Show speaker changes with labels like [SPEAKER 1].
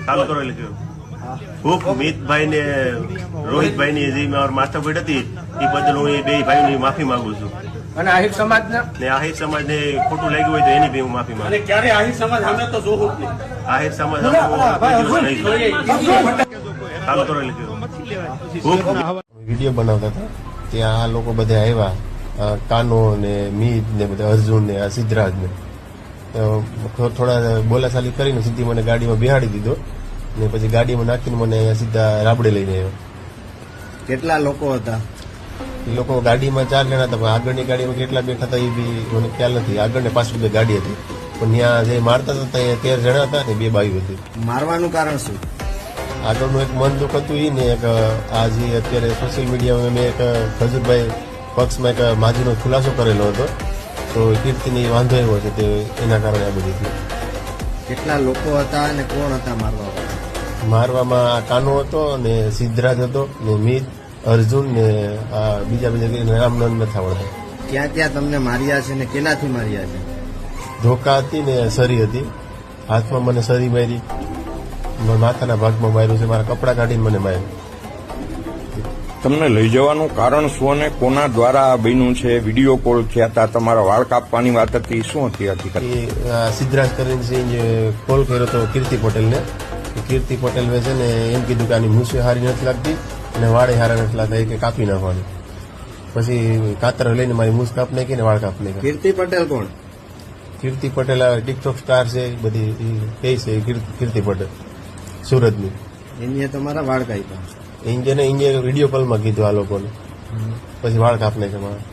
[SPEAKER 1] ચાલુ કરો લખ્યું હું મિતભાઈ ને રોહિતભાઈ ની જે માથાકૂટ હતી એ બદલ હું એ બે ભાઈ ની માફી માંગુ છું.
[SPEAKER 2] અને આહિર સમાજ
[SPEAKER 1] ને આહિર સમાજ ને ખોટું લાગ્યું હોય તો એની બી હું માફી માંગુ.
[SPEAKER 3] ક્યારે આહિર સમાજ સામે તો જોવું જ નહીં.
[SPEAKER 1] આહિર સમાજ સામે હું કોઈ દિવસ નહીં જોઉં. ચાલુ કરો લખ્યું
[SPEAKER 4] વિડીયો બનાવતા હતા ત્યાં આ લોકો બધા આવ્યા, કાનો ને મીત ને બધા અર્જુન ને આ સિદ્ધરાજ ને થોડા બોલાચાલી કરીને સીધી મને ગાડીમાં બેહાડી દીધો ને પછી ગાડીમાં નાખીને મને અહીંયા સીધા રાબડે લઈને આવ્યો.
[SPEAKER 5] કેટલા લોકો હતા?
[SPEAKER 4] એ લોકો ગાડીમાં 4 જણા હતા, પણ આગળની ગાડીમાં કેટલા બેઠા હતા એ બી મને ખ્યાલ નથી. આગળ ને પાછળ બે ગાડી હતી, પણ ત્યાં જે મારતા હતા એ 13 જણા હતા ને 2 બાઈઓ હતી.
[SPEAKER 5] મારવાનું કારણ શું?
[SPEAKER 4] આગળનું એક મન દુઃખ હતું એ ને એક આ જે અત્યારે સોશિયલ મીડિયામાં મેં એક ખજૂરભાઈ પક્ષમાં એક માજીનો ખુલાસો કરેલો હતો, તો કીર્તિની વાંધો એવો છે તે એના કારણે આ બધી થયું.
[SPEAKER 5] કેટલા લોકો હતા અને કોણ હતા
[SPEAKER 4] મારવામાં? આ કાનો હતો ને સિદ્ધરાજ હતો ને મીત, અર્જુન ને આ બીજા નામ નથી આવડતા.
[SPEAKER 5] ક્યાં ક્યાં તમને માર્યા છે ને કેનાથી માર્યા છે?
[SPEAKER 4] ધોકા હતી ને સરી હતી. હાથમાં મને સરી મારી, માથાના ભાગમાં માર્યું છે, મારા કપડા કાઢીને મને માર્યું.
[SPEAKER 6] તમને લઈ જવાનું કારણ શું અને કોના દ્વારા બન્યું છે? વિડીયો કોલ થયા હતા, તમારા વાળ કાપવાની વાત હતી, શું હતી હકીકત?
[SPEAKER 4] સિદ્ધરાજ કરીને કોલ કર્યો હતો કીર્તિ પટેલને. કીર્તિ પટેલ છે ને એમ કીધું કે આની મૂછે હારી નથી લાગતી અને વાળે હારા નથી લાગતા, કે કાપી નાખવાની. પછી કાતર લઈને મારી મૂછ કાપ નાખી ને વાળ કાપ નાખી.
[SPEAKER 5] કીર્તિ પટેલ કોણ?
[SPEAKER 4] કીર્તિ પટેલ ટિકટોક સ્ટાર છે, બધી કઈ છે કીર્તિ પટેલ સુરતની.
[SPEAKER 5] એને તમારા વાળ કાપ્યા?
[SPEAKER 4] ઇન્જિને વિડીયો કોલમાં કીધું આ લોકોને, પછી વાળ કાપ નાખ્યા મારા.